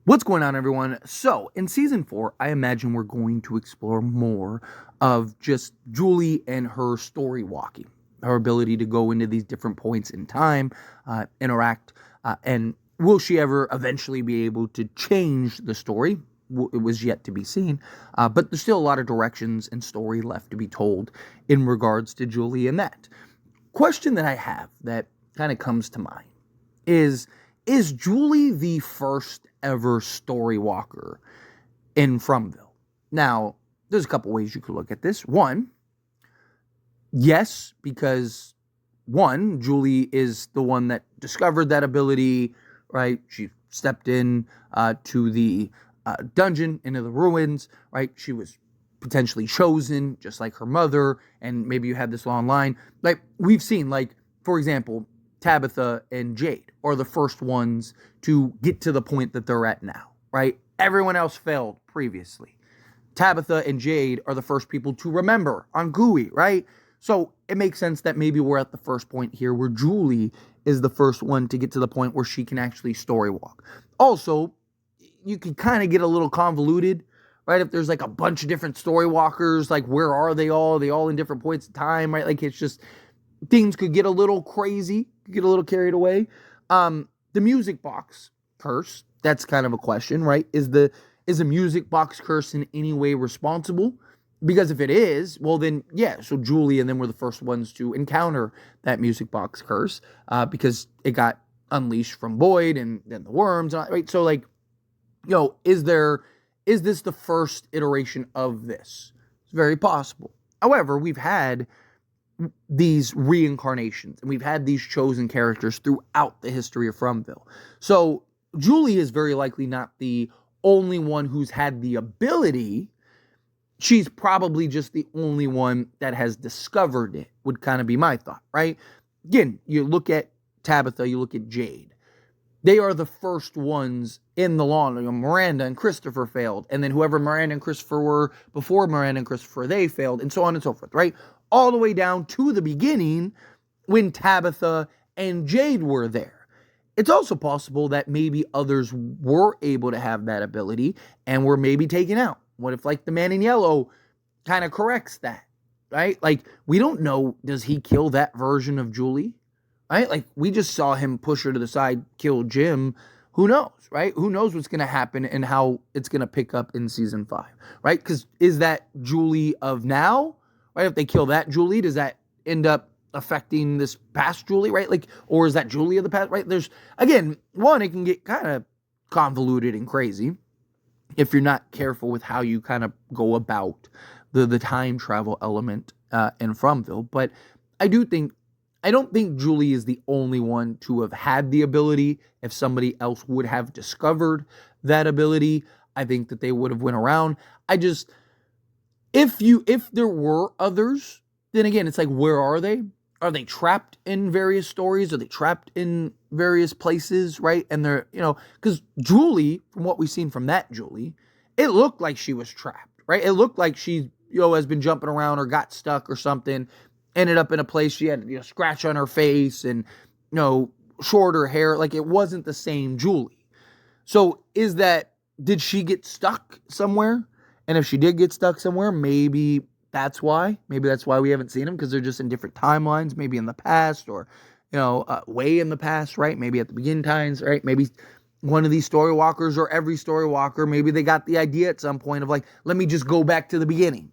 What's going on, everyone? So, in season 4, I imagine we're going to explore more of just Julie and her story walking, her ability to go into these different points in time, interact, and will she ever eventually be able to change the story? It was yet to be seen, but there's still a lot of directions and story left to be told in regards to Julie and that. Question that I have that kind of comes to mind is is Julie the first ever story walker in FROMVILLE? Now, there's a couple ways you could look at this. One, yes, because one, Julie is the one that discovered that ability, right? She stepped in to the dungeon, into the ruins, right? She was potentially chosen, just like her mother, and maybe you had this long line. Like, we've seen, like, for example, Tabitha and Jade are the first ones to get to the point that they're at now, right? Everyone else failed previously. Tabitha and Jade are the first people to remember on GUI, right? So it makes sense that maybe we're at the first point here where Julie is the first one to get to the point where she can actually story walk. Also, you can kind of get a little convoluted, right? If there's like a bunch of different story walkers, like where are they all? Are they all in different points of time, right? Like it's just things could get a little crazy, get a little carried away. The music box curse, that's kind of a question, right? Is a music box curse in any way responsible? Because if it is, well then, yeah, so Julie and them were the first ones to encounter that music box curse, because it got unleashed from Boyd and then the worms, right? So like, is this the first iteration of this? It's very possible. However, we've had these reincarnations and we've had these chosen characters throughout the history of FROMVILLE. So Julie is very likely not the only one who's had the ability. She's probably just the only one that has discovered it, would kind of be my thought, right? Again, you look at Tabitha, you look at Jade. They are the first ones in the law. Miranda and Christopher failed. And then whoever Miranda and Christopher were before Miranda and Christopher, they failed, and so on and so forth, right? All the way down to the beginning when Tabitha and Jade were there. It's also possible that maybe others were able to have that ability and were maybe taken out. What if, like, the man in yellow kind of corrects that, right? Like, we don't know, does he kill that version of Julie? Right? Like, we just saw him push her to the side, kill Jim. Who knows, right? Who knows what's going to happen and how it's going to pick up in season 5, right? Because is that Julie of now, right? If they kill that Julie, does that end up affecting this past Julie, right? Like, or is that Julie of the past, right? There's, again, one, it can get kind of convoluted and crazy if you're not careful with how you kind of go about the time travel element in FROMVILLE. But I don't think Julie is the only one to have had the ability. If somebody else would have discovered that ability, I think that they would have went around. If there were others, then again, it's like, where are they? Are they trapped in various stories? Are they trapped in various places, right? And they're, because Julie, from what we've seen from that Julie, it looked like she was trapped, right? It looked like she, has been jumping around or got stuck or something, ended up in a place she had, scratch on her face and, shorter hair. Like, it wasn't the same Julie. So did she get stuck somewhere? And if she did get stuck somewhere, maybe that's why. Maybe that's why we haven't seen them, because they're just in different timelines, maybe in the past or, way in the past, right? Maybe at the beginning times, right? Maybe one of these story walkers or every story walker, maybe they got the idea at some point of like, let me just go back to the beginning.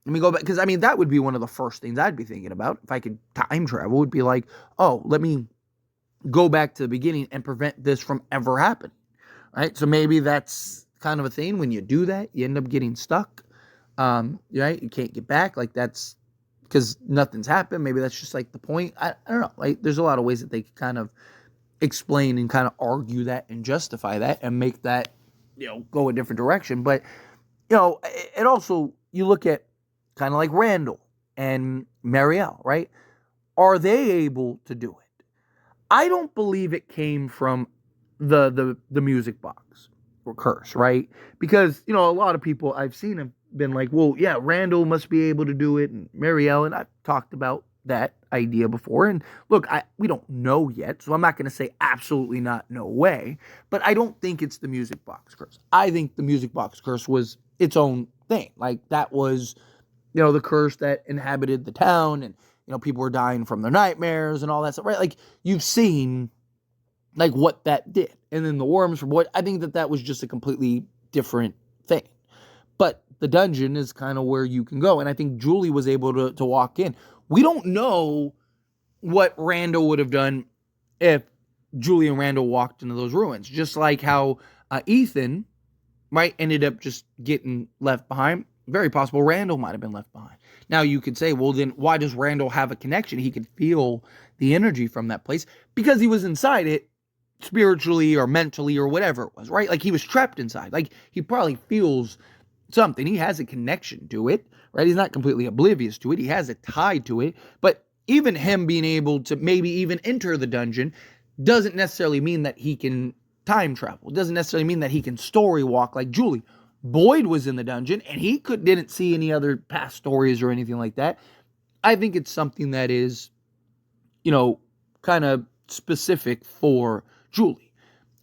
Let me go back, because that would be one of the first things I'd be thinking about if I could time travel, would be like, oh, let me go back to the beginning and prevent this from ever happening, right? So maybe that's kind of a thing. When you do that, you end up getting stuck, right? You can't get back. Like, that's because nothing's happened. Maybe that's just like the point. I don't know. Like, there's a lot of ways that they can kind of explain and kind of argue that and justify that and make that, go a different direction. But, it also, you look at kind of like Randall and Marielle, right? Are they able to do it? I don't believe it came from the music box or curse, right? Because, a lot of people I've seen have been like, well, yeah, Randall must be able to do it, and Marielle, and I've talked about that idea before. And look, we don't know yet, so I'm not going to say absolutely not, no way. But I don't think it's the music box curse. I think the music box curse was its own thing. Like that was, the curse that inhabited the town, and people were dying from their nightmares and all that stuff, right? Like you've seen, like what that did, and then the worms from what I think that was just a completely different thing. But the dungeon is kind of where you can go. And I think Julie was able to walk in. We don't know what Randall would have done if Julie and Randall walked into those ruins. Just like how Ethan, right, ended up just getting left behind. Very possible Randall might have been left behind. Now you could say, well, then why does Randall have a connection? He could feel the energy from that place because he was inside it spiritually or mentally or whatever it was, right? Like he was trapped inside. Like he probably feels something. He has a connection to it, right? He's not completely oblivious to it. He has a tie to it. But even him being able to maybe even enter the dungeon doesn't necessarily mean that he can time travel. It doesn't necessarily mean that he can story walk like Julie. Boyd was in the dungeon and he didn't see any other past stories or anything like that. I think it's something that is, kind of specific for Julie.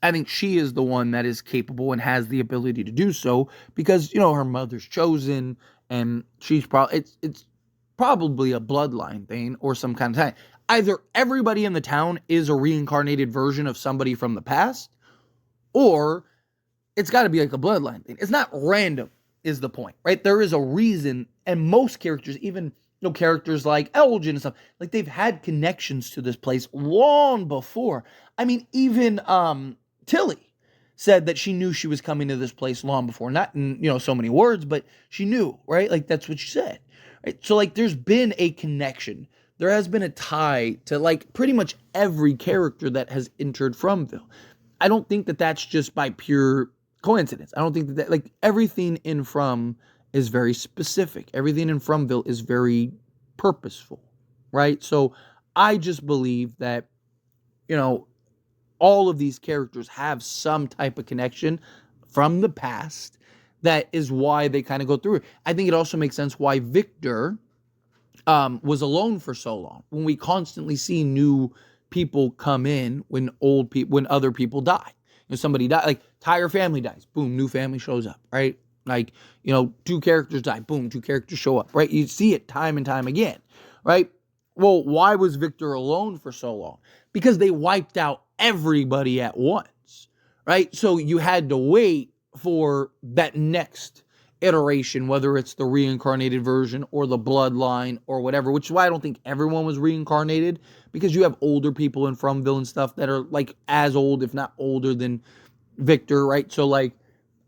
I think she is the one that is capable and has the ability to do so because, her mother's chosen, and she's probably, it's probably a bloodline thing or some kind of thing. Either everybody in the town is a reincarnated version of somebody from the past, or it's got to be like a bloodline thing. It's not random is the point, right? There is a reason, and most characters, even characters like Elgin and stuff, like they've had connections to this place long before. I mean, even Tilly said that she knew she was coming to this place long before. Not in, so many words, but she knew, right? Like that's what she said. Right? So like there's been a connection. There has been a tie to like pretty much every character that has entered FROMVILLE. I don't think that that's just by pure coincidence. I don't think that like everything in From is very specific. Everything in FROMVILLE is very purposeful, right? So I just believe that, all of these characters have some type of connection from the past. That is why they kind of go through it. I think it also makes sense why Victor was alone for so long. When we constantly see new people come in when other people die. Somebody dies, like entire family dies, boom, new family shows up, right? Like, two characters die, boom, two characters show up, right? You see it time and time again, right? Well, why was Victor alone for so long? Because they wiped out everybody at once, right? So you had to wait for that next iteration, whether it's the reincarnated version or the bloodline or whatever, which is why I don't think everyone was reincarnated, because you have older people in FROMVILLE and stuff that are like as old, if not older than Victor, right? So like,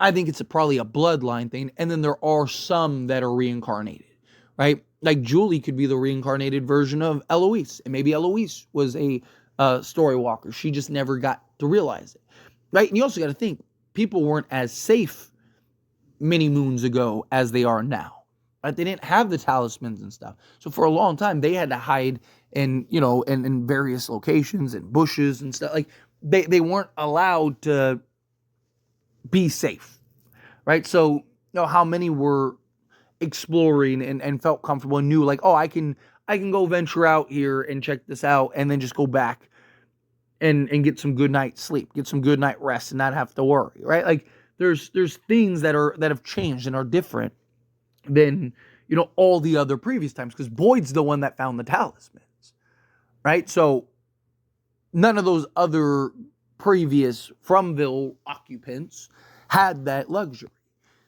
I think it's probably a bloodline thing. And then there are some that are reincarnated, right? Like Julie could be the reincarnated version of Eloise. And maybe Eloise was a story walker. She just never got to realize it, right? And you also got to think, people weren't as safe many moons ago as they are now, right? They didn't have the talismans and stuff. So for a long time, they had to hide in, in various locations and bushes and stuff. Like they weren't allowed to be safe, right? So, how many were exploring and felt comfortable and knew like, oh, I can go venture out here and check this out and then just go back and get some good night's sleep, get some good night rest and not have to worry, right? Like there's things that have changed and are different than, all the other previous times, because Boyd's the one that found the talismans, right? So none of those other previous FROMVILLE occupants had that luxury.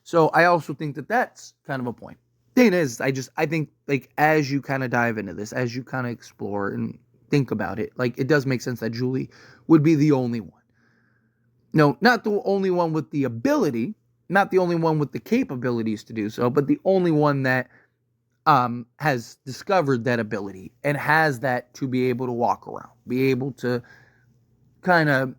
So I also think that that's kind of a point. Thing is, I think like as you kind of dive into this, as you kind of explore and think about it, like it does make sense that Julie would be the only one. No, not the only one with the ability, not the only one with the capabilities to do so, but the only one that has discovered that ability and has that to be able to walk around, be able to kind of,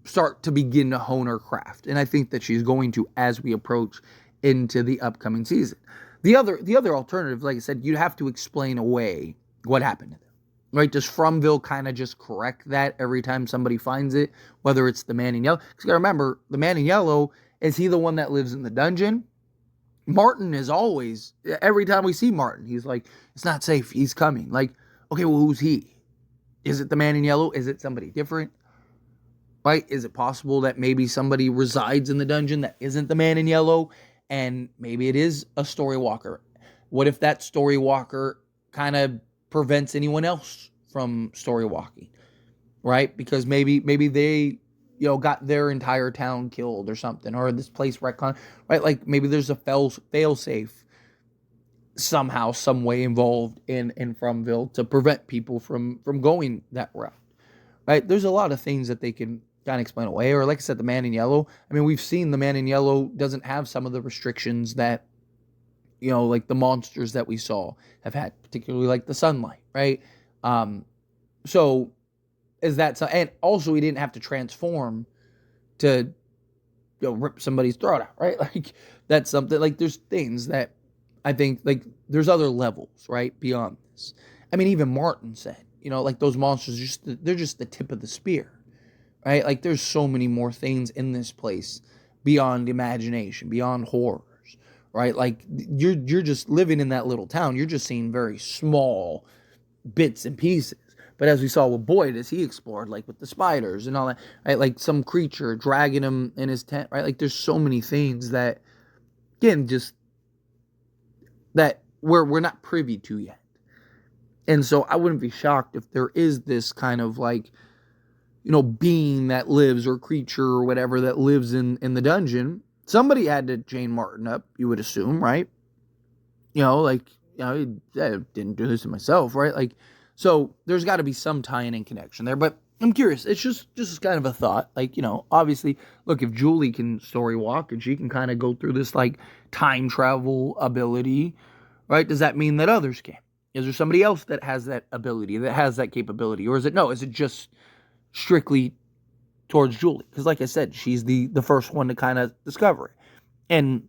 start to begin to hone her craft. And I think that she's going to as we approach into the upcoming season. The other alternative, like I said, you'd have to explain away what happened to them. Right? Does FROMVILLE kind of just correct that every time somebody finds it, whether it's the man in yellow? Because you gotta remember, the man in yellow, is he the one that lives in the dungeon? Martin is always, every time we see Martin, he's like, it's not safe. He's coming. Like, okay, well, who's he? Is it the man in yellow? Is it somebody different? Right? Is it possible that maybe somebody resides in the dungeon that isn't the man in yellow? And maybe it is a story walker. What if that story walker kind of prevents anyone else from story walking? Right? Because maybe they, got their entire town killed or something, or this place retcon, right? Like maybe there's a fail safe somehow, some way involved in FROMVILLE to prevent people from going that route, right? There's a lot of things that they can kind of explain away, or like I said, the man in yellow. I mean, we've seen the man in yellow doesn't have some of the restrictions that, like the monsters that we saw have had, particularly like the sunlight, right? So is that so? And also, he didn't have to transform to rip somebody's throat out, right? Like that's something. Like there's things that I think like there's other levels, right, beyond this. I mean, even Martin said, like those monsters they're just the tip of the spear, right? Like there's so many more things in this place beyond imagination, beyond horrors, right? Like you're just living in that little town. You're just seeing very small bits and pieces. But as we saw with Boyd, as he explored, like with the spiders and all that, right? Like some creature dragging him in his tent, right? Like there's so many things that, again, just that we're not privy to yet. And so I wouldn't be shocked if there is this kind of like, being that lives, or creature or whatever that lives in the dungeon. Somebody had to chain Martin up, you would assume, right? I didn't do this to myself, right? Like, so there's got to be some tie-in and connection there, but I'm curious. It's just kind of a thought. Like, obviously, look, if Julie can story walk and she can kind of go through this like time travel ability, right? Does that mean that others can? Is there somebody else that has that ability, that has that capability? Or is it just strictly towards Julie? Because like I said, she's the first one to kind of discover it. And,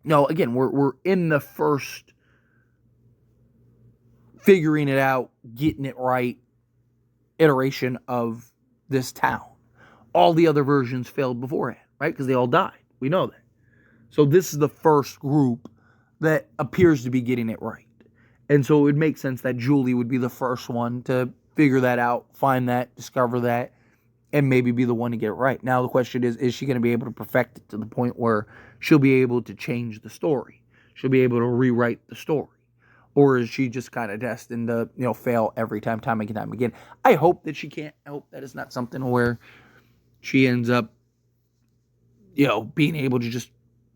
again, we're in the first figuring it out, getting it right iteration of this town. All the other versions failed beforehand, right? Because they all died. We know that. So this is the first group that appears to be getting it right. And so it would make sense that Julie would be the first one to figure that out, find that, discover that, and maybe be the one to get it right. Now the question is she going to be able to perfect it to the point where she'll be able to change the story? She'll be able to rewrite the story? Or is she just kind of destined to, fail every time and time again? I hope that she can't. I hope that it's not something where she ends up, being able to just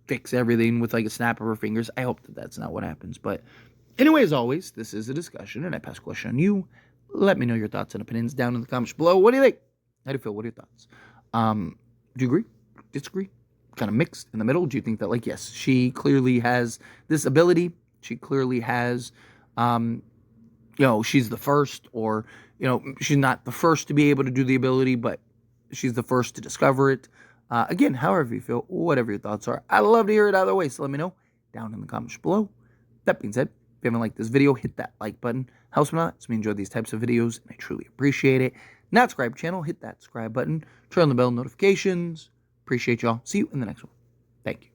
fix everything with like a snap of her fingers. I hope that that's not what happens. But anyway, as always, this is a discussion, and I pass a question on you. Let me know your thoughts and opinions down in the comments below. What do you think? How do you feel? What are your thoughts? Do you agree? Disagree? Kind of mixed in the middle? Do you think that, like, yes, she clearly has this ability? She clearly has, she's the first, or, she's not the first to be able to do the ability, but she's the first to discover it. Again, however you feel, whatever your thoughts are, I'd love to hear it either way, so let me know down in the comments below. That being said, if you haven't liked this video, hit that like button. Helps me a lot. So we enjoy these types of videos, and I truly appreciate it. Not subscribe channel, hit that subscribe button. Turn on the bell notifications. Appreciate y'all. See you in the next one. Thank you.